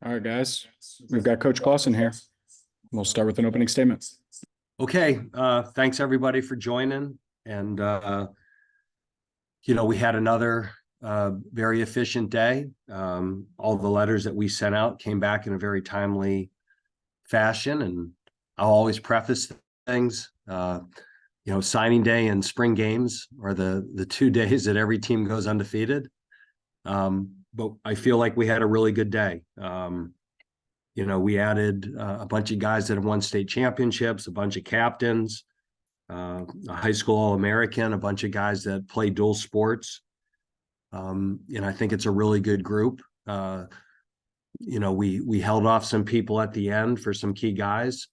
All right, guys, we've got Coach Clawson here. We'll start with an opening statement. Okay, thanks everybody for joining. And, we had another very efficient day. All the letters that we sent out came back in a very timely fashion. And I'll always preface things, signing day and spring games are the 2 days that every team goes undefeated. But I feel like we had a really good day. We added a bunch of guys that have won state championships, a bunch of captains, a high school All-American, a bunch of guys that play dual sports. And I think it's a really good group. We held off some people at the end for some key guys,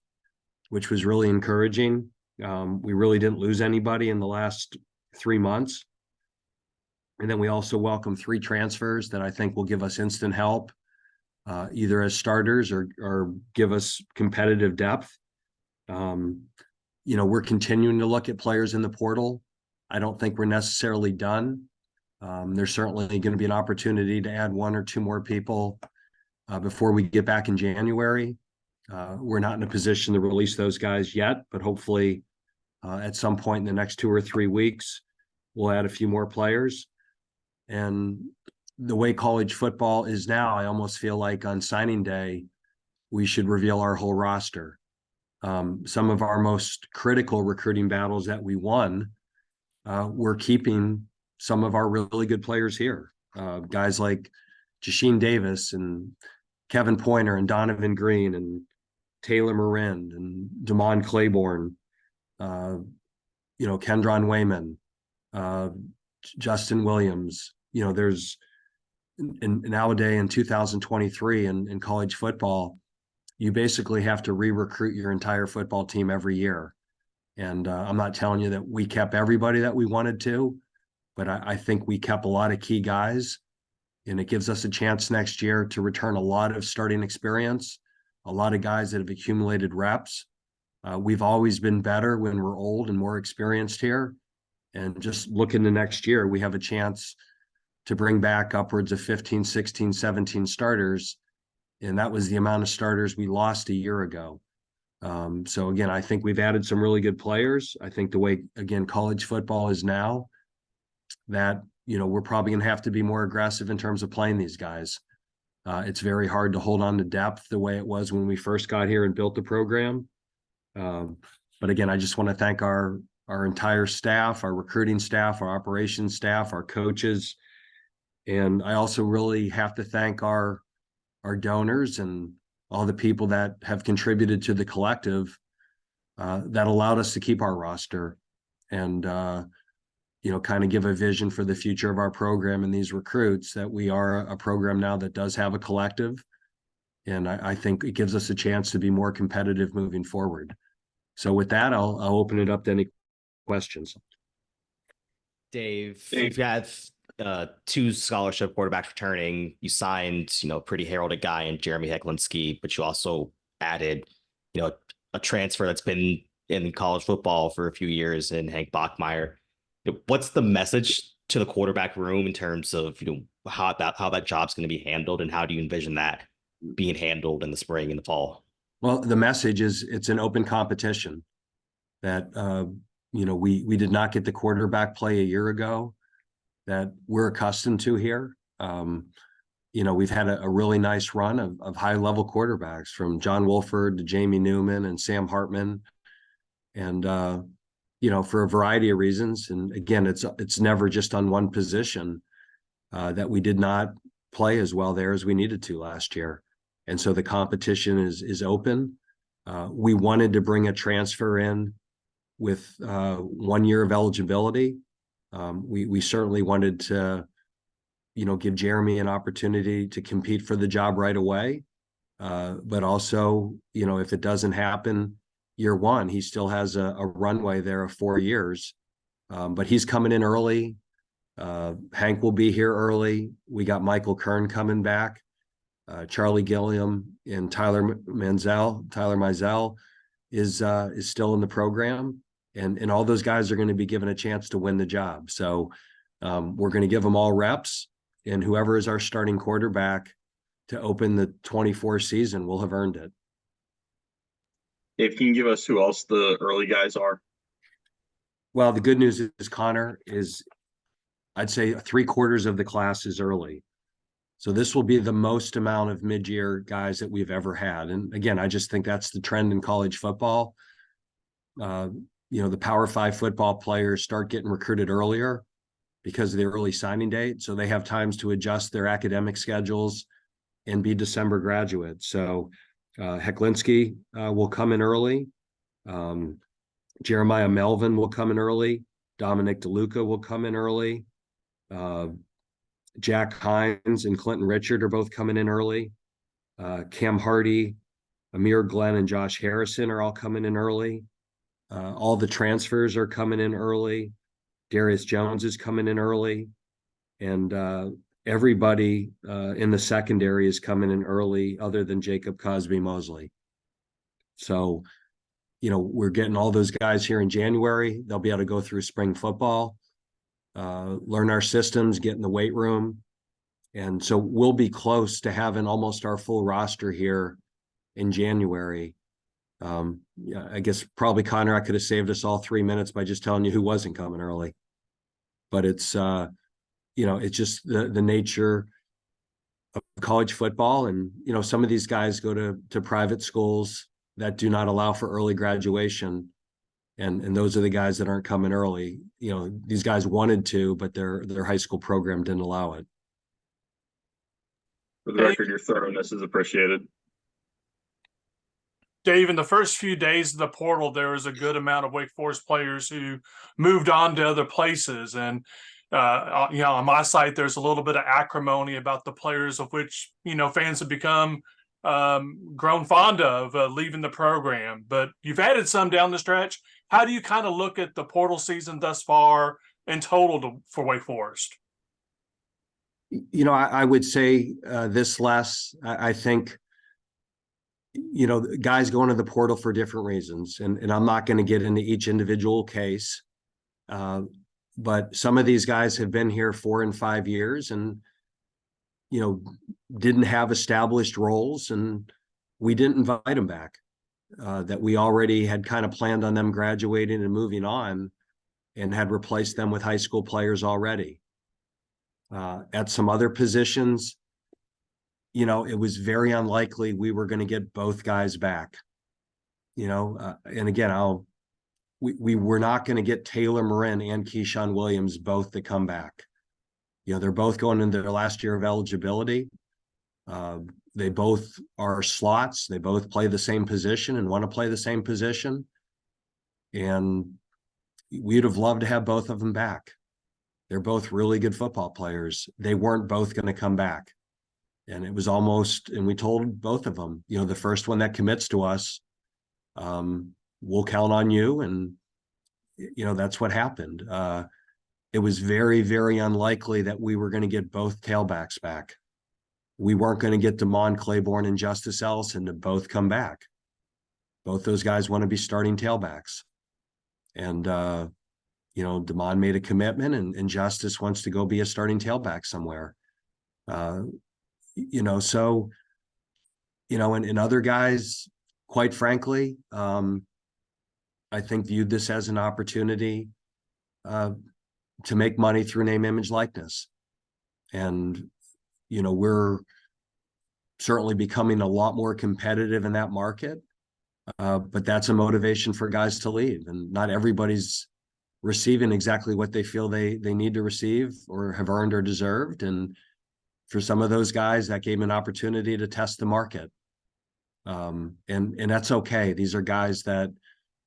which was really encouraging. We really didn't lose anybody in the last 3 months. And then we also welcomed 3 transfers that I think will give us instant help. Either as starters or give us competitive depth. We're continuing to look at players in the portal. I don't think we're necessarily done. There's certainly going to be an opportunity to add 1 or 2 more people before we get back in January. We're not in a position to release those guys yet, but hopefully at some point in the next 2 or 3 weeks, we'll add a few more players. And the way college football is now, I almost feel like on signing day, we should reveal our whole roster. Some of our most critical recruiting battles that we won, we're keeping some of our really good players here. Guys like Jasheen Davis and Kevin Pointer and Donovan Green and Taylor Marin and Damon Claiborne, Kendron Wayman, Justin Williams. There's nowadays in 2023 in college football, you basically have to re-recruit your entire football team every year. And I'm not telling you that we kept everybody that we wanted to, but I think we kept a lot of key guys, and it gives us a chance next year to return a lot of starting experience, a lot of guys that have accumulated reps. We've always been better when we're old and more experienced here. And just looking to next year, we have a chance to bring back upwards of 15, 16, 17 starters. And that was the amount of starters we lost a year ago. So again, I think we've added some really good players. I think the way, again, college football is now, that, we're probably going to have to be more aggressive in terms of playing these guys. It's very hard to hold on to depth the way it was when we first got here and built the program. But again, I just want to thank our entire staff, our recruiting staff, our operations staff, our coaches. And I also really have to thank our donors and all the people that have contributed to the collective that allowed us to keep our roster and, kind of give a vision for the future of our program and these recruits, that we are a program now that does have a collective. And I think it gives us a chance to be more competitive moving forward. So with that, I'll open it up to any questions. Dave, you've got 2 scholarship quarterbacks returning. You signed, pretty heralded guy in Jeremy Hecklinski, but you also added, a transfer that's been in college football for a few years in Hank Bachmeier. What's the message to the quarterback room in terms of, how that job's going to be handled, and how do you envision that being handled in the spring and the fall? Well, the message is it's an open competition. That, we did not get the quarterback play a year ago that we're accustomed to here. We've had a really nice run of high-level quarterbacks, from John Wolford to Jamie Newman and Sam Hartman. And, for a variety of reasons. And again, it's never just on one position that we did not play as well there as we needed to last year. And so the competition is open. We wanted to bring a transfer in with 1 year of eligibility. We certainly wanted to, give Jeremy an opportunity to compete for the job right away. But also, if it doesn't happen year 1, he still has a runway there of 4 years. But he's coming in early. Hank will be here early. We got Michael Kern coming back. Charlie Gilliam and Tyler Mizell is still in the program. And all those guys are going to be given a chance to win the job. So we're going to give them all reps, and whoever is our starting quarterback to open the 24 season, we'll have earned it. Dave, can you give us who else the early guys are? Well, the good news is Connor is, I'd say 3/4 of the class is early. So this will be the most amount of mid-year guys that we've ever had. And again, I just think that's the trend in college football. The Power 5 football players start getting recruited earlier because of the early signing date. So they have times to adjust their academic schedules and be December graduates. So Hecklinski will come in early. Jeremiah Melvin will come in early. Dominic DeLuca will come in early. Jack Hines and Clinton Richard are both coming in early. Cam Hardy, Amir Glenn, and Josh Harrison are all coming in early. All the transfers are coming in early. Darius Jones is coming in early. And everybody in the secondary is coming in early other than Jacob Cosby Mosley. So, we're getting all those guys here in January. They'll be able to go through spring football, learn our systems, get in the weight room. And so we'll be close to having almost our full roster here in January. I guess probably, Connor, I could have saved us all 3 minutes by just telling you who wasn't coming early. But it's, it's just the nature of college football. And, some of these guys go to private schools that do not allow for early graduation. And those are the guys that aren't coming early. These guys wanted to, but their high school program didn't allow it. For the record, your thoroughness is appreciated. Dave, in the first few days of the portal, there was a good amount of Wake Forest players who moved on to other places. And, on my site, there's a little bit of acrimony about the players of which, fans have become grown fond of leaving the program. But you've added some down the stretch. How do you kind of look at the portal season thus far in total for Wake Forest? I would say this, Les. I think, guys go into the portal for different reasons. And I'm not going to get into each individual case. But some of these guys have been here 4 and 5 years and, didn't have established roles. And we didn't invite them back. That we already had kind of planned on them graduating and moving on and had replaced them with high school players already. At some other positions, it was very unlikely we were going to get both guys back. And again, we were not going to get Taylor Marin and Keyshawn Williams both to come back. They're both going into their last year of eligibility. They both are slots. They both play the same position and want to play the same position. And we'd have loved to have both of them back. They're both really good football players. They weren't both going to come back. And it was almost, and we told both of them, the first one that commits to us, we'll count on you. And, that's what happened. It was very, very unlikely that we were going to get both tailbacks back. We weren't going to get Damon Claiborne and Justice Ellison to both come back. Both those guys want to be starting tailbacks. And, Damon made a commitment and Justice wants to go be a starting tailback somewhere. So, and other guys, quite frankly, I think viewed this as an opportunity to make money through name, image, likeness. And, we're certainly becoming a lot more competitive in that market. But that's a motivation for guys to leave. And not everybody's receiving exactly what they feel they need to receive or have earned or deserved. And for some of those guys, that gave them an opportunity to test the market. And that's okay. These are guys that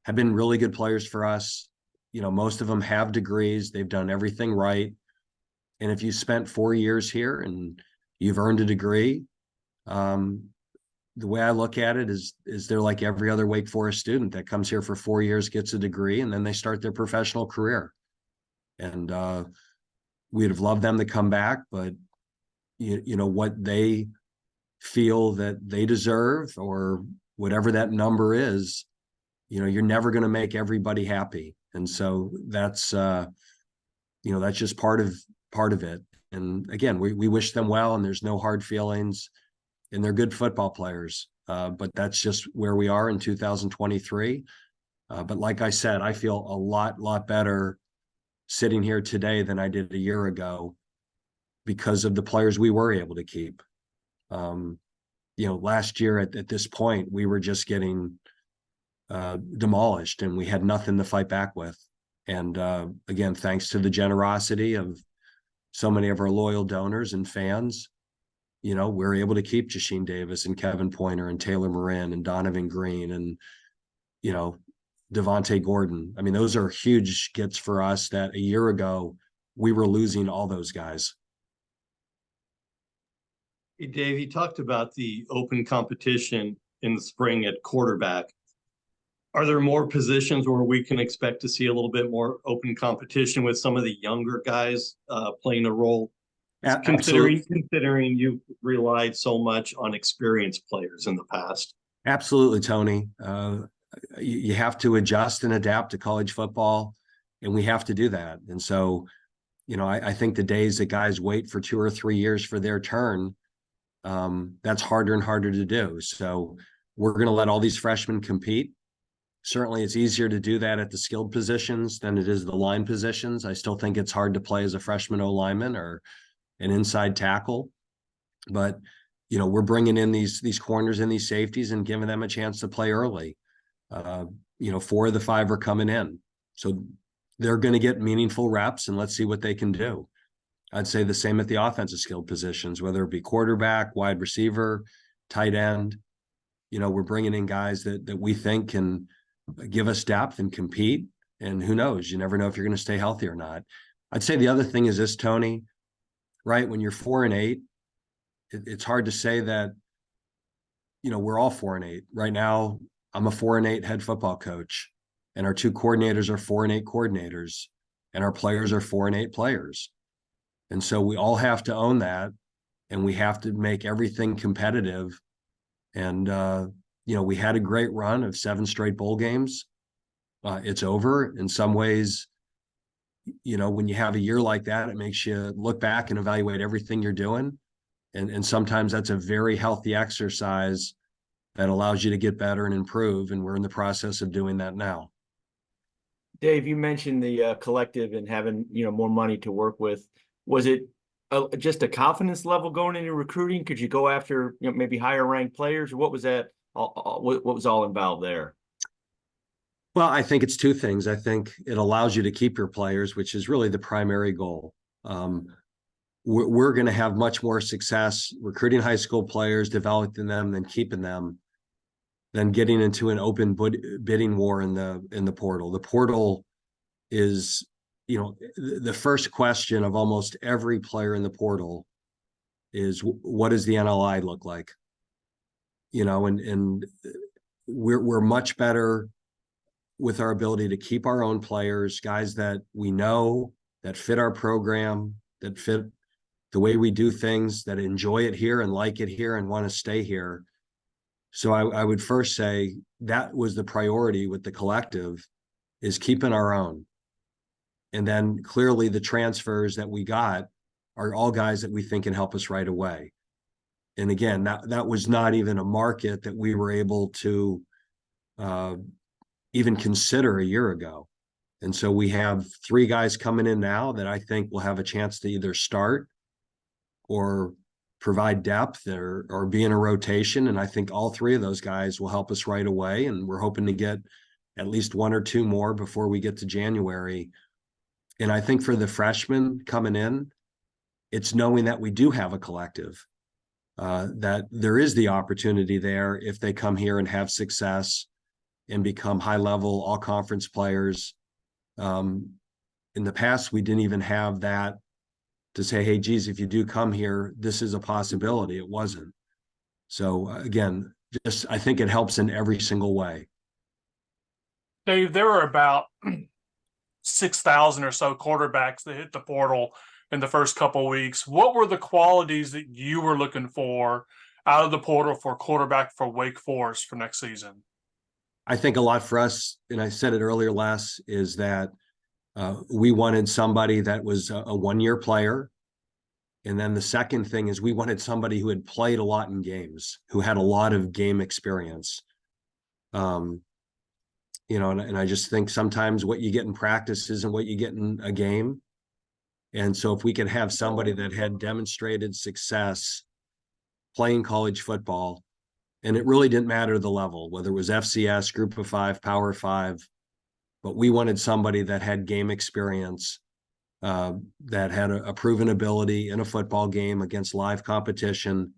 have been really good players for us. Most of them have degrees. They've done everything right. And if you spent 4 years here and you've earned a degree, the way I look at it is they're like every other Wake Forest student that comes here for 4 years, gets a degree, and then they start their professional career. And we'd have loved them to come back, but what they feel that they deserve or whatever that number is, you're never going to make everybody happy. And so that's just part of it. And again, we wish them well, and there's no hard feelings. and they're good football players. But that's just where we are in 2023. But like I said, I feel a lot better sitting here today than I did a year ago because of the players we were able to keep. Last year at this point, we were just getting demolished and we had nothing to fight back with. And again, thanks to the generosity of so many of our loyal donors and fans, we're able to keep Jasheen Davis and Kevin Pointer and Taylor Morin and Donovan Green and, Devontae Gordon. I mean, those are huge gets for us that a year ago we were losing all those guys. Hey, Dave, you talked about the open competition in the spring at quarterback. Are there more positions where we can expect to see a little bit more open competition with some of the younger guys playing a role? Considering you've relied so much on experienced players in the past. Absolutely, Tony. You have to adjust and adapt to college football, and we have to do that. And so, I think the days that guys wait for 2 or 3 years for their turn, that's harder and harder to do. So we're going to let all these freshmen compete. Certainly it's easier to do that at the skilled positions than it is the line positions. I still think it's hard to play as a freshman O-lineman or an inside tackle, but we're bringing in these corners and these safeties and giving them a chance to play early. 4 of the 5 are coming in, so they're going to get meaningful reps, and let's see what they can do. I'd say the same at the offensive skilled positions, whether it be quarterback, wide receiver, tight end. We're bringing in guys that we think can give us depth and compete, and who knows, you never know if you're going to stay healthy or not. I'd say the other thing is this, Tony, right? When you're 4-8, it's hard to say that, we're all 4-8 right now. I'm a 4-8 head football coach, and our 2 coordinators are 4-8 coordinators, and our players are 4-8 players. And so we all have to own that, and we have to make everything competitive. And, we had a great run of 7 straight bowl games. It's over. In some ways, when you have a year like that, it makes you look back and evaluate everything you're doing. And sometimes that's a very healthy exercise that allows you to get better and improve. And we're in the process of doing that now. Dave, you mentioned the collective and having, more money to work with. Was it just a confidence level going into recruiting? Could you go after, maybe higher ranked players? Or what was that? What was all involved there? Well, I think it's 2 things. I think it allows you to keep your players, which is really the primary goal. We're going to have much more success recruiting high school players, developing them, than keeping them, than getting into an open bidding war in the portal. The portal is, the first question of almost every player in the portal is, what does the NLI look like? And we're much better with our ability to keep our own players, guys that we know, that fit our program, that fit the way we do things, that enjoy it here and like it here and want to stay here. So I would first say that was the priority with the collective, is keeping our own. And then clearly the transfers that we got are all guys that we think can help us right away. And again, that was not even a market that we were able to even consider a year ago. And so we have 3 guys coming in now that I think will have a chance to either start or provide depth or be in a rotation. And I think all 3 of those guys will help us right away. And we're hoping to get at least 1 or 2 more before we get to January. And I think for the freshmen coming in, it's knowing that we do have a collective, that there is the opportunity there if they come here and have success and become high-level all-conference players. In the past, we didn't even have that to say, hey, geez, if you do come here, this is a possibility. It wasn't. So again, I think it helps in every single way. Dave, there were about 6,000 or so quarterbacks that hit the portal in the first couple of weeks. What were the qualities that you were looking for out of the portal for quarterback for Wake Forest for next season? I think a lot for us, and I said it earlier, Les, is that we wanted somebody that was a 1-year player, And then the second thing is we wanted somebody who had played a lot in games, who had a lot of game experience. You know, and I just think sometimes what you get in practice isn't what you get in a game. And so if we could have somebody that had demonstrated success playing college football, and it really didn't matter the level, whether it was FCS, Group of Five, Power Five, but we wanted somebody that had game experience, that had a proven ability in a football game against live competition,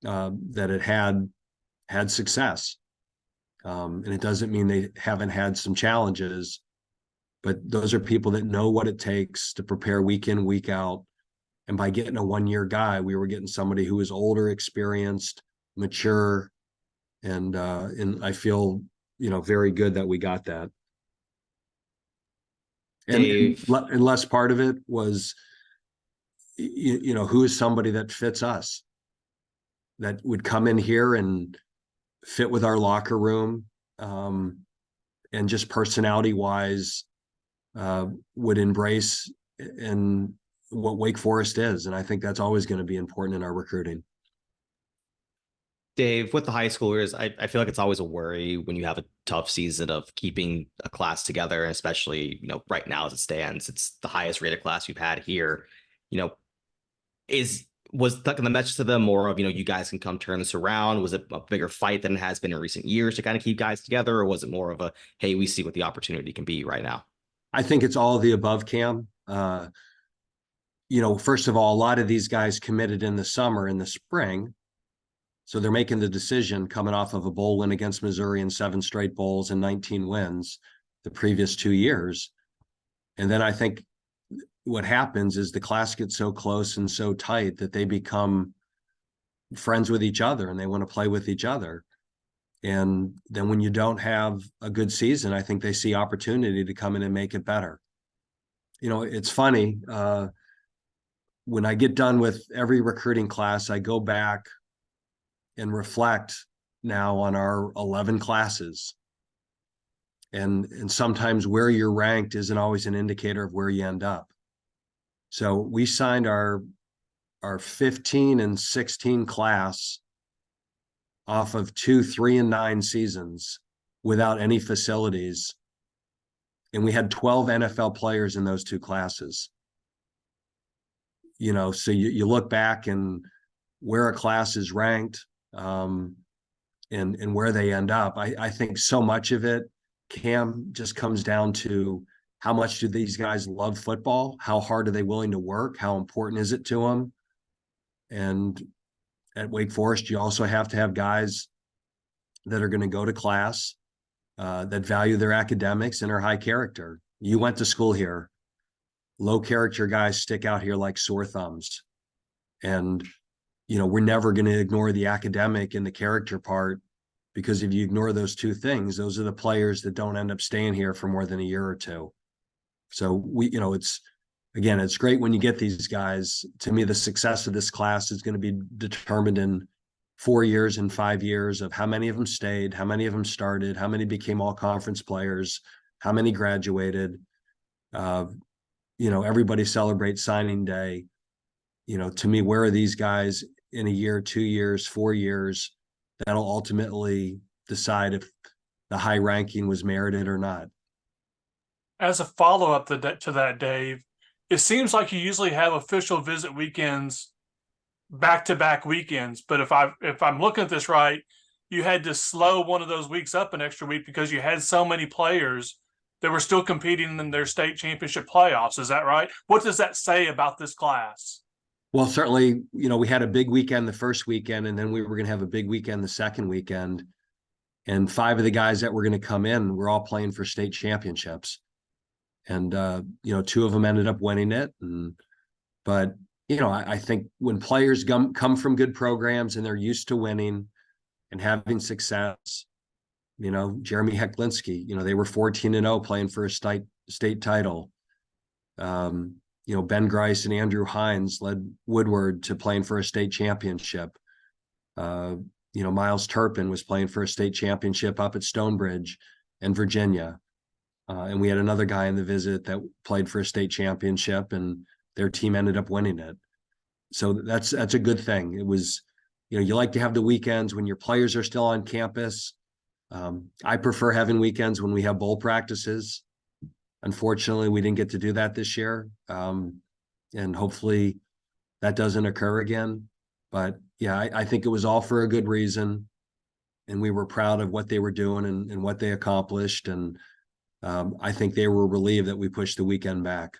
that it had success. And it doesn't mean they haven't had some challenges, but those are people that know what it takes to prepare week in, week out. And by getting a one-year guy, we were getting somebody who was older, experienced, mature, and I feel, you know, very good that we got that. Dave. And less part of it was, you know, who is somebody that fits us, that would come in here and fit with our locker room, and just personality wise, would embrace and what Wake Forest is. And I think that's always going to be important in our recruiting. Dave, with the high schoolers, I feel like it's always a worry when you have a tough season of keeping a class together, and especially, you know, right now as it stands, it's the highest rated class we've had here. You know, was the message to them more of, you know, you guys can come turn this around? Was it a bigger fight than it has been in recent years to kind of keep guys together? Or was it more of a, hey, we see what the opportunity can be right now? I think it's all of the above, Cam. You know, first of all, a lot of these guys committed in the summer and the spring. So they're making the decision coming off of a bowl win against Missouri and 7 straight bowls and 19 wins the previous 2 years. And then I think what happens is the class gets so close and so tight that they become friends with each other and they want to play with each other. And then when you don't have a good season, I think they see opportunity to come in and make it better. You know, it's funny, when I get done with every recruiting class, I go back and reflect now on our 11 classes. And sometimes where you're ranked isn't always an indicator of where you end up. So we signed our 15 and 16 class off of 2, 3, and 9 seasons without any facilities. And we had 12 NFL players in those 2 classes. You know, so you look back and where a class is ranked, and where they end up. I think so much of it, Cam, just comes down to how much do these guys love football? How hard are they willing to work? How important is it to them? And at Wake Forest, you also have to have guys that are going to go to class, that value their academics and are high character. You went to school here. Low character guys stick out here like sore thumbs. And, you know, we're never going to ignore the academic and the character part, because if you ignore those 2 things, those are the players that don't end up staying here for more than a year or 2. So we, you know, it's great when you get these guys. To me, the success of this class is going to be determined in 4 years and 5 years of how many of them stayed, how many of them started, how many became all conference players, how many graduated. You know, everybody celebrates signing day. You know, to me, where are these guys in a year, 2 years, 4 years? That'll ultimately decide if the high ranking was merited or not. As a follow-up to that, Dave, it seems like you usually have official visit weekends, back-to-back weekends. But if I'm looking at this right, you had to slow one of those weeks up an extra week because you had so many players that were still competing in their state championship playoffs. Is that right? What does that say about this class? Well, certainly, you know, we had a big weekend the first weekend, and then we were going to have a big weekend the second weekend. And 5 of the guys that were going to come in were all playing for state championships. And, you know, 2 of them ended up winning it. But, you know, I think when players come from good programs and they're used to winning and having success, you know, Jeremy Hecklinski, you know, they were 14-0 playing for a state title. You know, Ben Grice and Andrew Hines led Woodward to playing for a state championship. You know, Miles Turpin was playing for a state championship up at Stonebridge in Virginia. And we had another guy in the visit that played for a state championship, and their team ended up winning it. So that's a good thing. It was, you like to have the weekends when your players are still on campus. I prefer having weekends when we have bowl practices. Unfortunately, we didn't get to do that this year. And hopefully that doesn't occur again. But yeah, I think it was all for a good reason. And we were proud of what they were doing and what they accomplished. And I think they were relieved that we pushed the weekend back.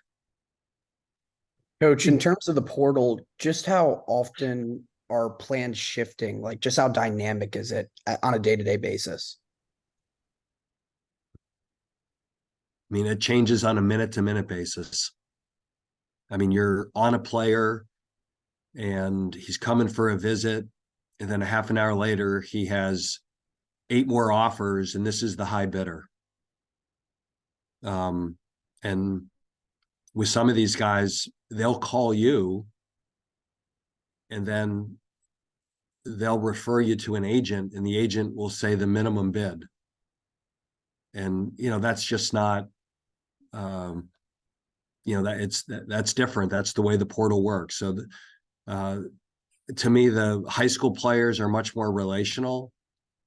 Coach, in terms of the portal, just how often are plans shifting? Like, just how dynamic is it on a day-to-day basis? I mean, it changes on a minute-to-minute basis. I mean, you're on a player and he's coming for a visit, and then a half an hour later, he has 8 more offers, and this is the high bidder. And with some of these guys, they'll call you and then they'll refer you to an agent, and the agent will say the minimum bid. And, that's just not, that's different. That's the way the portal works. So to me, the high school players are much more relational.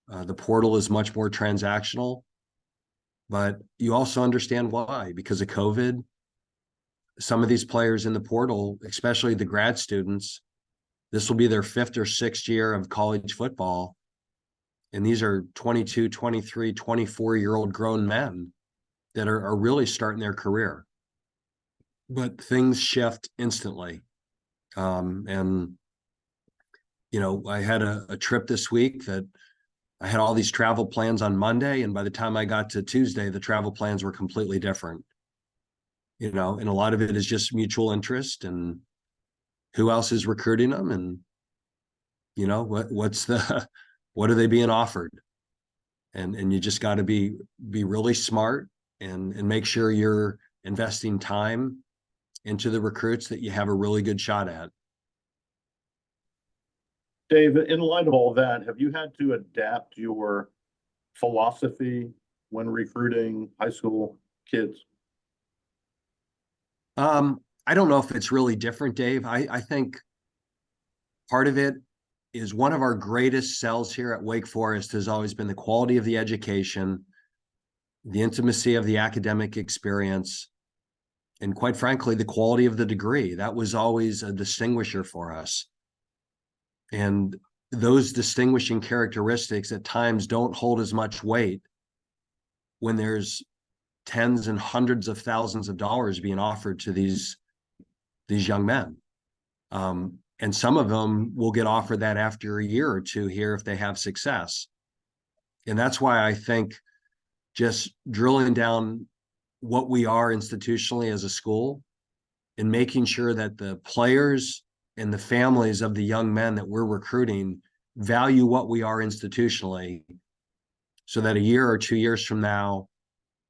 The portal is much more transactional, but you also understand why. Because of COVID, some of these players in the portal, especially the grad students, this will be their 5th or 6th year of college football. And these are 22, 23, 24-year-old grown men that are really starting their career. But things shift instantly. And, I had a trip this week that I had all these travel plans on Monday. And by the time I got to Tuesday, the travel plans were completely different. And a lot of it is just mutual interest and who else is recruiting them, and what are they being offered, and you just got to be really smart and make sure you're investing time into the recruits that you have a really good shot at. Dave, in light of all that, have you had to adapt your philosophy when recruiting high school kids? I don't know if it's really different, Dave. I think part of it is one of our greatest sells here at Wake Forest has always been the quality of the education, the intimacy of the academic experience, and quite frankly, the quality of the degree. That was always a distinguisher for us. And those distinguishing characteristics at times don't hold as much weight when there's tens and hundreds of thousands of dollars being offered to these young men. And some of them will get offered that after a year or two here if they have success. And that's why I think just drilling down what we are institutionally as a school and making sure that the players and the families of the young men that we're recruiting value what we are institutionally, so that a year or 2 years from now,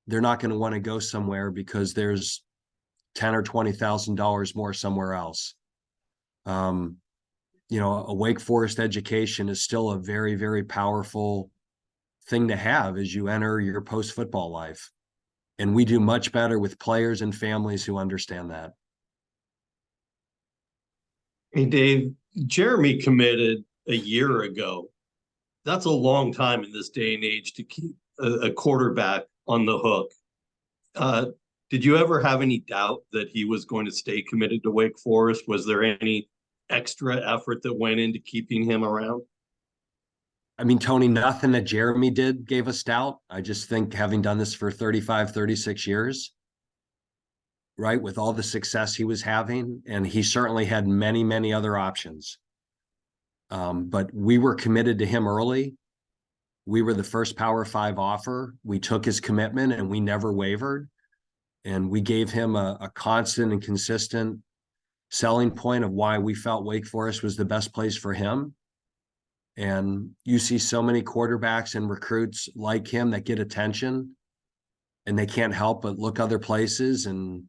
they're not going to want to go somewhere because there's $10,000 or $20,000 more somewhere else. A Wake Forest education is still a very, very powerful thing to have as you enter your post-football life. And we do much better with players and families who understand that. Hey, Dave, Jeremy committed a year ago. That's a long time in this day and age to keep a quarterback on the hook. Did you ever have any doubt that he was going to stay committed to Wake Forest? Was there any extra effort that went into keeping him around? I mean, Tony, nothing that Jeremy did gave us doubt. I just think having done this for 35, 36 years, right, with all the success he was having, and he certainly had many, many other options. But we were committed to him early. We were the first Power 5 offer. We took his commitment and we never wavered. And we gave him a constant and consistent selling point of why we felt Wake Forest was the best place for him. And you see so many quarterbacks and recruits like him that get attention and they can't help but look other places. And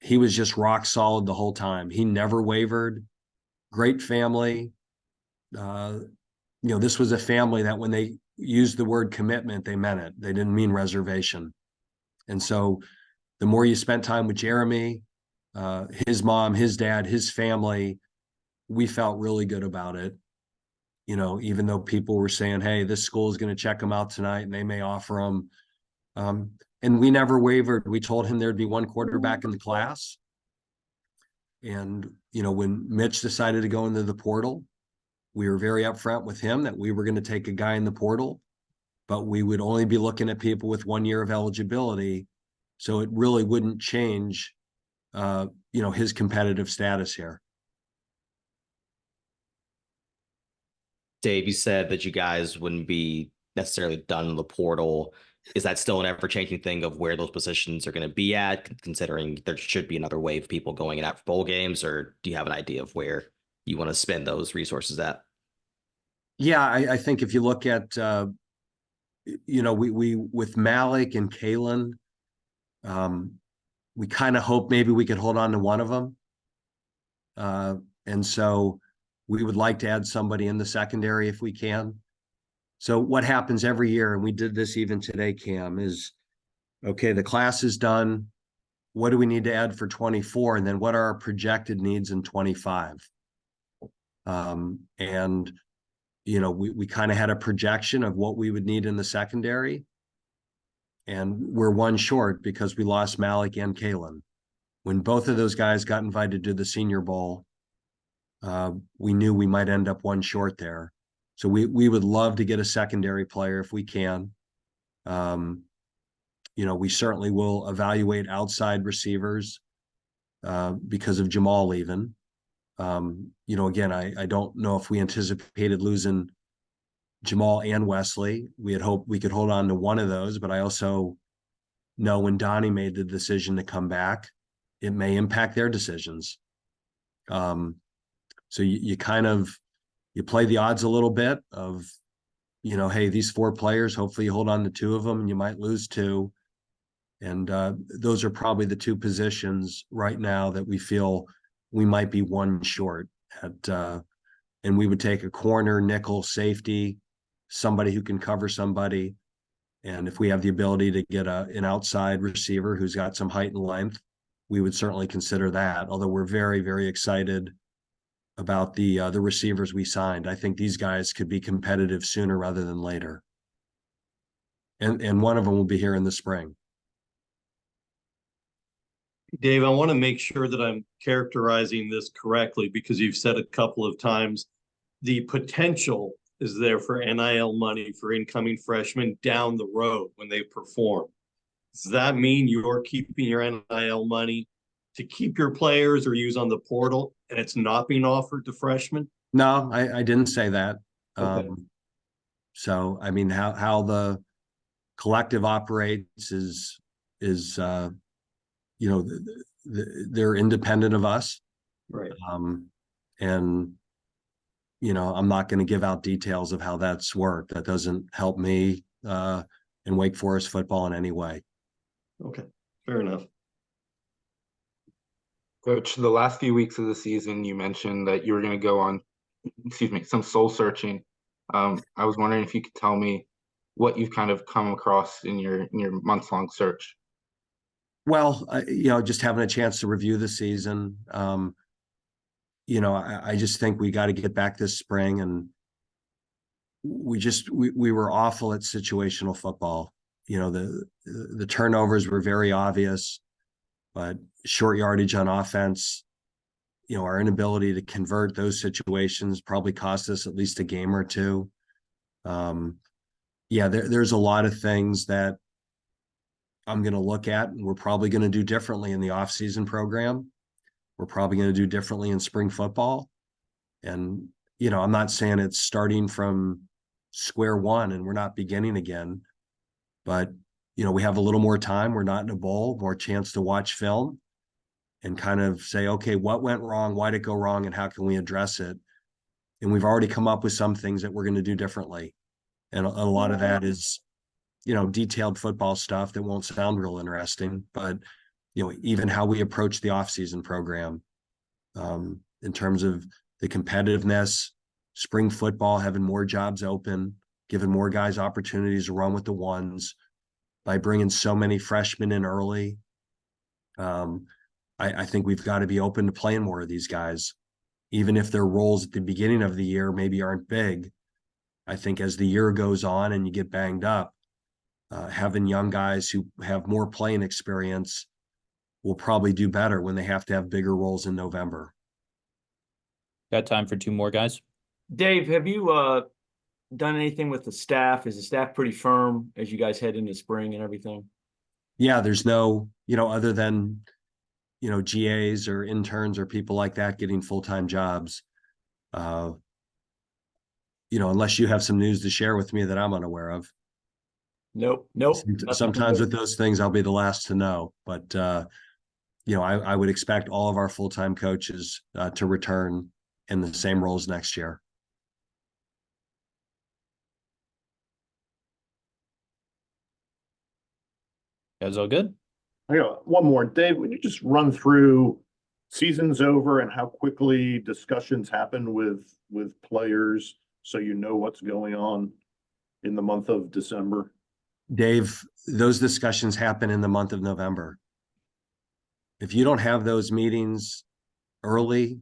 he was just rock solid the whole time. He never wavered. Great family. This was a family that when they used the word commitment, they meant it. They didn't mean reservation. And so the more you spent time with Jeremy, his mom, his dad, his family, we felt really good about it. You know, even though people were saying, hey, this school is going to check them out tonight and they may offer them. And we never wavered. We told him there'd be one quarterback in the class. And, you know, when Mitch decided to go into the portal, we were very upfront with him that we were going to take a guy in the portal, but we would only be looking at people with 1 year of eligibility. So it really wouldn't change, you know, his competitive status here. Dave, you said that you guys wouldn't be necessarily done in the portal. Is that still an ever-changing thing of where those positions are going to be at, considering there should be another wave of people going in out for bowl games, or do you have an idea of where you want to spend those resources at? Yeah, I think if you look at, you know, we with Malik and Kalen, we kind of hope maybe we could hold on to one of them. And so we would like to add somebody in the secondary if we can. So what happens every year, and we did this even today, Cam, is, okay, the class is done. What do we need to add for 24? And then what are our projected needs in 25? And, you know, we kind of had a projection of what we would need in the secondary. And we're one short because we lost Malik and Kalen. When both of those guys got invited to the Senior Bowl, we knew we might end up one short there. So we would love to get a secondary player if we can. You know, we certainly will evaluate outside receivers because of Jamal leaving. You know, again, I don't know if we anticipated losing Jamal and Wesley. We had hoped we could hold on to one of those, but I also know when Donnie made the decision to come back, it may impact their decisions. So you kind of, you play the odds a little bit of, you know, hey, these 4 players, hopefully you hold on to 2 of them and you might lose 2. And those are probably the 2 positions right now that we feel we might be one short at. And we would take a corner, nickel, safety, somebody who can cover somebody. And if we have the ability to get an outside receiver who's got some height and length, we would certainly consider that. Although we're very, very excited about the receivers we signed. I think these guys could be competitive sooner rather than later. And one of them will be here in the spring. Dave, I want to make sure that I'm characterizing this correctly because you've said a couple of times the potential is there for NIL money for incoming freshmen down the road when they perform. Does that mean you're keeping your NIL money to keep your players or use on the portal and it's not being offered to freshmen? No, I didn't say that. Okay. So, I mean, how the collective operates is you know, they're independent of us. Right. And, you know, I'm not going to give out details of how that's worked. That doesn't help me in Wake Forest football in any way. Okay, fair enough. Coach, the last few weeks of the season, you mentioned that you were going to go on, some soul searching. I was wondering if you could tell me what you've kind of come across in your months-long search. Well, you know, just having a chance to review the season. You know, I just think we got to get back this spring, and we were awful at situational football. You know, the turnovers were very obvious, but short yardage on offense, you know, our inability to convert those situations probably cost us at least a game or 2. Yeah, there's a lot of things that I'm going to look at, and we're probably going to do differently in the offseason program. We're probably going to do differently in spring football. And, you know, I'm not saying it's starting from square one and we're not beginning again, but, you know, we have a little more time. We're not in a bowl, more chance to watch film and kind of say, okay, what went wrong? Why did it go wrong? And how can we address it? And we've already come up with some things that we're going to do differently. And a lot of that is, you know, detailed football stuff that won't sound real interesting, but, you know, even how we approach the offseason program in terms of the competitiveness, spring football, having more jobs open, giving more guys opportunities to run with the ones by bringing so many freshmen in early. I think we've got to be open to playing more of these guys. even if their roles at the beginning of the year maybe aren't big. I think as the year goes on and you get banged up, having young guys who have more playing experience will probably do better when they have to have bigger roles in November. Got time for two more guys? Dave, have you done anything with the staff? Is the staff pretty firm as you guys head into spring and everything? Yeah, there's no, other than, GAs or interns or people like that getting full-time jobs. Unless you have some news to share with me that I'm unaware of. Nope. Sometimes with those things, I'll be the last to know, but I would expect all of our full-time coaches to return in the same roles next year. Guys all good? I got one more. Dave, would you just run through season's over and how quickly discussions happen with players so you know what's going on in the month of December? Dave, those discussions happen in the month of November. If you don't have those meetings early,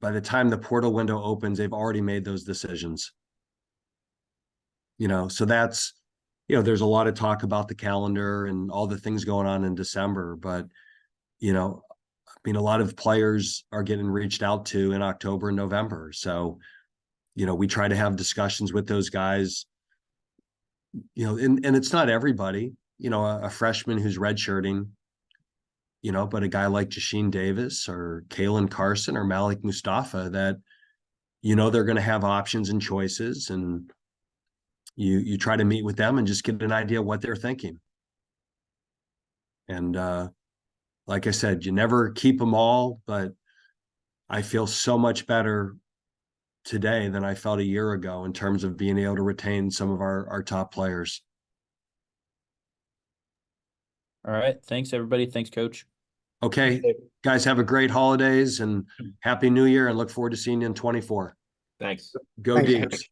by the time the portal window opens, they've already made those decisions. So that's, there's a lot of talk about the calendar and all the things going on in December, but, a lot of players are getting reached out to in October and November. So, we try to have discussions with those guys, and it's not everybody, a freshman who's redshirting, but a guy like Jasheen Davis or Kalen Carson or Malik Mustafa that, they're going to have options and choices, and you try to meet with them and just get an idea what they're thinking. And like I said, you never keep them all, but I feel so much better today than I felt a year ago in terms of being able to retain some of our top players. All right. Thanks, everybody. Thanks, Coach. Okay, guys, have a great holidays and Happy New Year, and look forward to seeing you in 24. Thanks. Go Thanks, Deeps. Coach.